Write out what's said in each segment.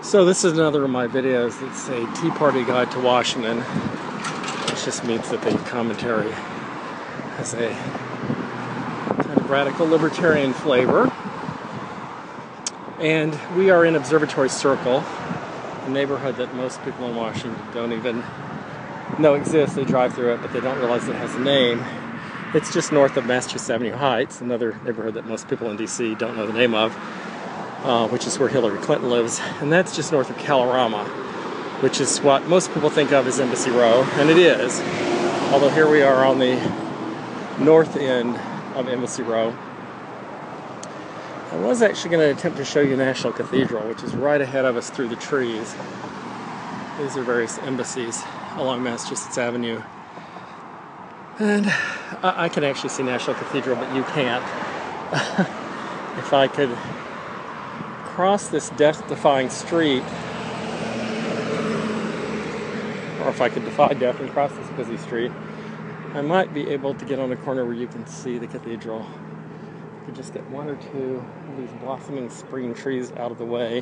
So this is another of my videos. It's a Tea Party Guide to Washington, which just means that the commentary has a kind of radical libertarian flavor. And we are in Observatory Circle, a neighborhood that most people in Washington don't even know exists. They drive through it, but they don't realize it has a name. It's just north of Massachusetts Avenue Heights, another neighborhood that most people in D.C. don't know the name of. Which is where Hillary Clinton lives, and that's just north of Kalorama, which is what most people think of as Embassy Row, and it is, although here we are on the north end of Embassy Row. I was actually going to attempt to show you National Cathedral, which is right ahead of us through the trees. These are various embassies along Massachusetts Avenue, and I can actually see National Cathedral, but you can't. If I could cross this death-defying street, or if I could defy death and cross this busy street, I might be able to get on a corner where you can see the cathedral. I could just get one or two of these blossoming spring trees out of the way.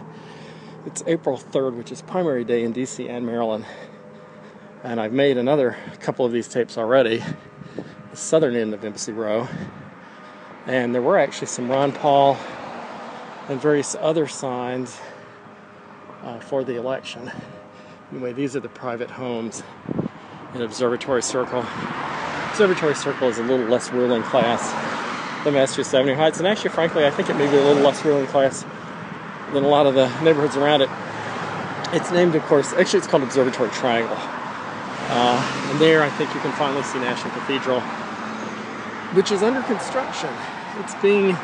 It's April 3rd, which is primary day in DC and Maryland, and I've made another couple of these tapes already, the southern end of Embassy Row, and there were actually some Ron Paul and various other signs for the election. Anyway, these are the private homes in Observatory Circle. Observatory Circle is a little less ruling class than Massachusetts Avenue Heights, and actually, frankly, I think it may be a little less ruling class than a lot of the neighborhoods around it. It's named, of course, actually it's called Observatory Triangle. And there I think you can finally see National Cathedral, which is under construction. It's being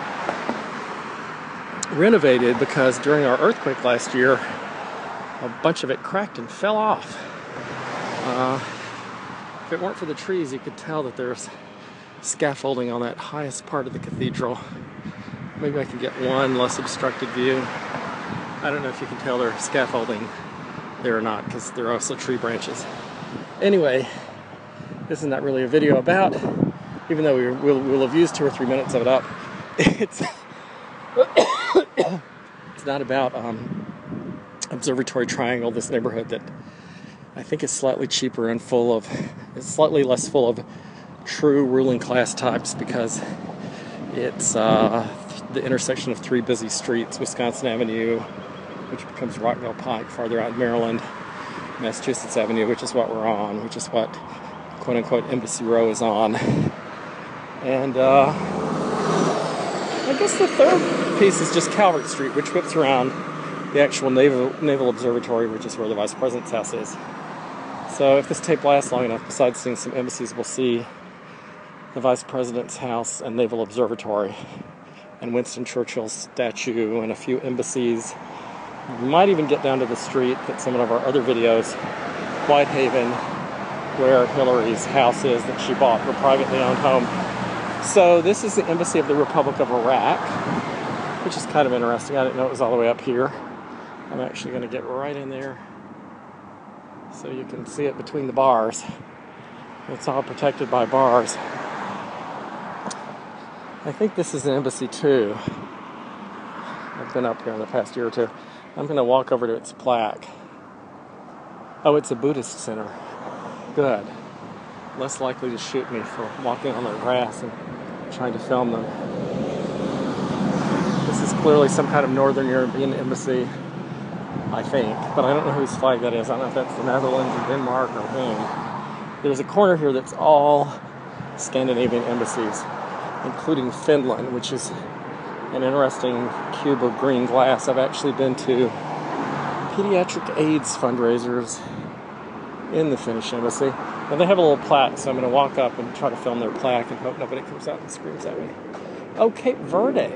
renovated because during our earthquake last year, a bunch of it cracked and fell off. If it weren't for the trees, you could tell that there's scaffolding on that highest part of the cathedral. Maybe I can get one less obstructed view. I don't know if you can tell there's scaffolding there or not, because there are also tree branches. Anyway, this is not really a video about, even though we'll have used 2 or 3 minutes of it up. It's not about Observatory Triangle, this neighborhood that I think is slightly cheaper and it's slightly less full of true ruling class types, because it's the intersection of 3 busy streets: Wisconsin Avenue, which becomes Rockville Pike farther out in Maryland, Massachusetts Avenue, which is what we're on, which is what quote-unquote Embassy Row is on. And I guess the third piece is just Calvert Street, which whips around the actual Naval Observatory, which is where the Vice President's house is. So if this tape lasts long enough, besides seeing some embassies, we'll see the Vice President's house and Naval Observatory and Winston Churchill's statue and a few embassies. We might even get down to the street that some of our other videos, Whitehaven, where Hillary's house is that she bought, her privately owned home. So this is the Embassy of the Republic of Iraq, which is kind of interesting. I didn't know it was all the way up here. I'm actually going to get right in there so you can see it between the bars. It's all protected by bars. I think this is an embassy too. I've been up here in the past year or two. I'm going to walk over to its plaque. Oh, it's a Buddhist center. Good. Less likely to shoot me for walking on their grass and trying to film them. This is clearly some kind of Northern European embassy, I think, but I don't know whose flag that is. I don't know if that's the Netherlands or Denmark or whom. There's a corner here that's all Scandinavian embassies, including Finland, which is an interesting cube of green glass. I've actually been to pediatric AIDS fundraisers in the Finnish embassy. And they have a little plaque, so I'm going to walk up and try to film their plaque and hope nobody comes out and screams at me. Oh, Cape Verde.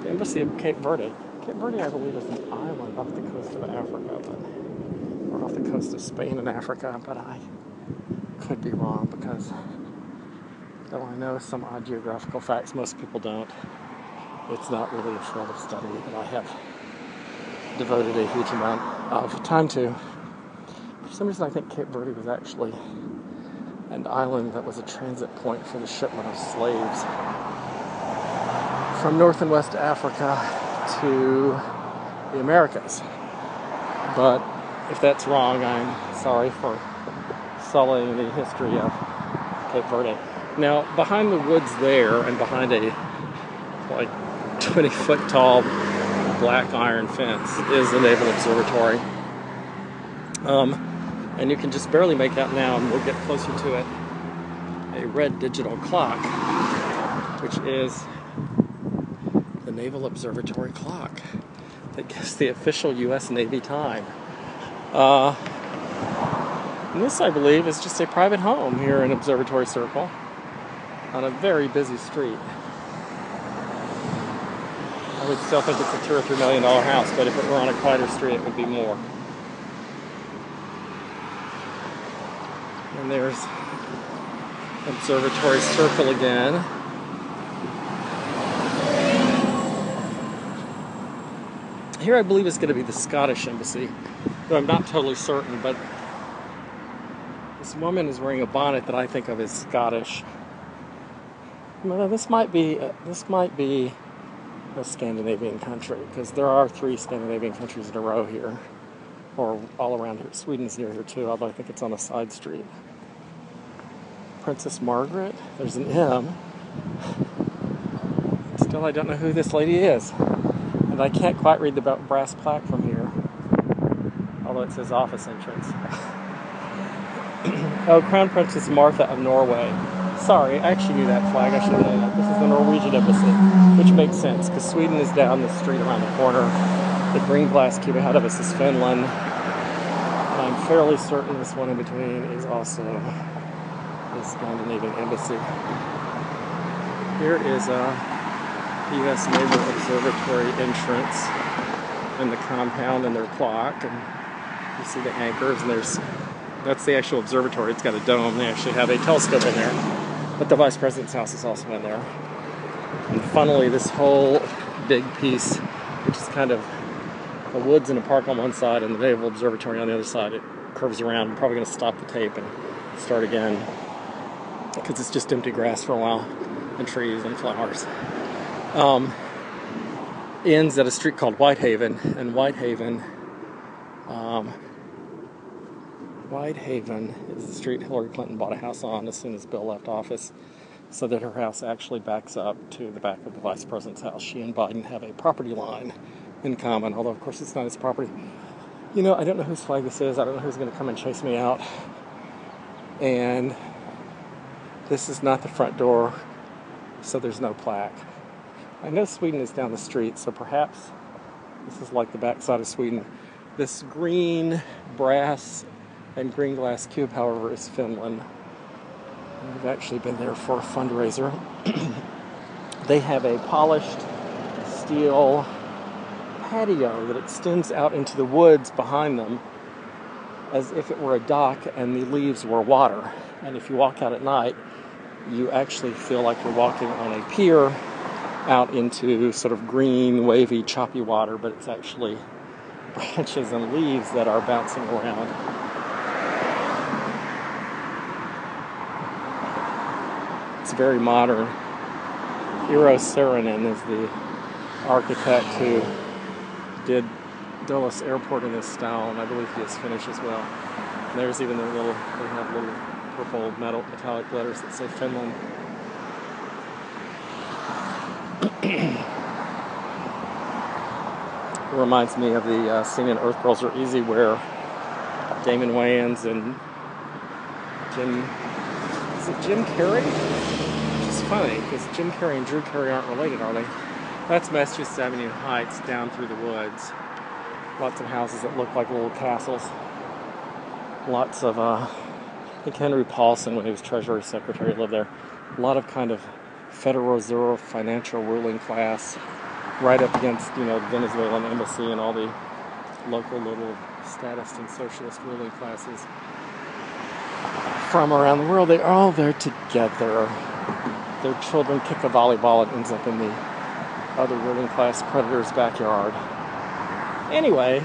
The Embassy of Cape Verde. Cape Verde, I believe, is an island off the coast of Africa, or off the coast of Spain and Africa, but I could be wrong, because though I know some odd geographical facts most people don't, it's not really a field of study that I have devoted a huge amount of time to. For some reason, I think Cape Verde was actually an island that was a transit point for the shipment of slaves from North and West Africa to the Americas. But if that's wrong, I'm sorry for sullying the history of Cape Verde. Now, behind the woods there, and behind a like 20-foot tall black iron fence, is the Naval Observatory. And you can just barely make out now, and we'll get closer to it, a red digital clock, which is the Naval Observatory clock that gives the official U.S. Navy time. And this, I believe, is just a private home here in Observatory Circle on a very busy street. I would still think it's a $2 or $3 million house, but if it were on a quieter street, it would be more. And there's Observatory Circle again. Here I believe is going to be the Scottish Embassy, though I'm not totally certain, but this woman is wearing a bonnet that I think of as Scottish. Well, this might be a Scandinavian country, because there are 3 Scandinavian countries in a row here, or all around here. Sweden's near here too, although I think it's on a side street. Princess Margaret, there's an M. Still, I don't know who this lady is. And I can't quite read the brass plaque from here, although it says office entrance. Oh, Crown Princess Martha of Norway. Sorry, I actually knew that flag. I should have known that. This is the Norwegian embassy, which makes sense, because Sweden is down the street around the corner. The green glass cube ahead of us is Finland. And I'm fairly certain this one in between is also the Scandinavian embassy. Here is a U.S. Naval Observatory entrance and the compound and their clock, and you see the anchors, and that's the actual observatory. It's got a dome. They actually have a telescope in there, but the Vice President's house is also in there. And funnily, this whole big piece, which is kind of the woods and a park on one side and the Naval Observatory on the other side, it curves around. I'm probably going to stop the tape and start again, because it's just empty grass for a while, and trees and flowers. Ends at a street called Whitehaven, and Whitehaven is the street Hillary Clinton bought a house on as soon as Bill left office, so that her house actually backs up to the back of the Vice President's house. She and Biden have a property line in common, although of course it's not his property. You know, I don't know whose flag this is. I don't know who's going to come and chase me out. And this is not the front door, so there's no plaque. I know Sweden is down the street, so perhaps this is like the backside of Sweden. This green brass and green glass cube, however, is Finland. We've actually been there for a fundraiser. They have a polished steel patio that extends out into the woods behind them as if it were a dock and the leaves were water. And if you walk out at night, you actually feel like you're walking on a pier out into sort of green, wavy, choppy water, but it's actually branches and leaves that are bouncing around. It's very modern. Eero Saarinen is the architect who did Dulles Airport in this style, and I believe he is Finnish as well. And there's even they have little purple metallic letters that say Finland. It reminds me of the scene in Earth Girls Are Easy where Damon Wayans and Jim Carrey? Which is funny, because Jim Carrey and Drew Carey aren't related, are they? That's Massachusetts Avenue Heights down through the woods. Lots of houses that look like little castles. Lots of, I think Henry Paulson, when he was Treasury Secretary, lived there. A lot of kind of Federal Reserve financial ruling class, right up against, the Venezuelan embassy and all the local little statist and socialist ruling classes from around the world. They're all there together. Their children kick a volleyball and ends up in the other ruling class predator's backyard. Anyway,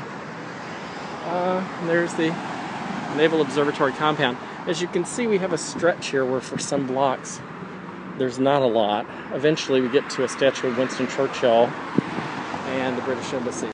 there's the Naval Observatory compound. As you can see, we have a stretch here where for some blocks there's not a lot. Eventually we get to a statue of Winston Churchill and the British Embassy.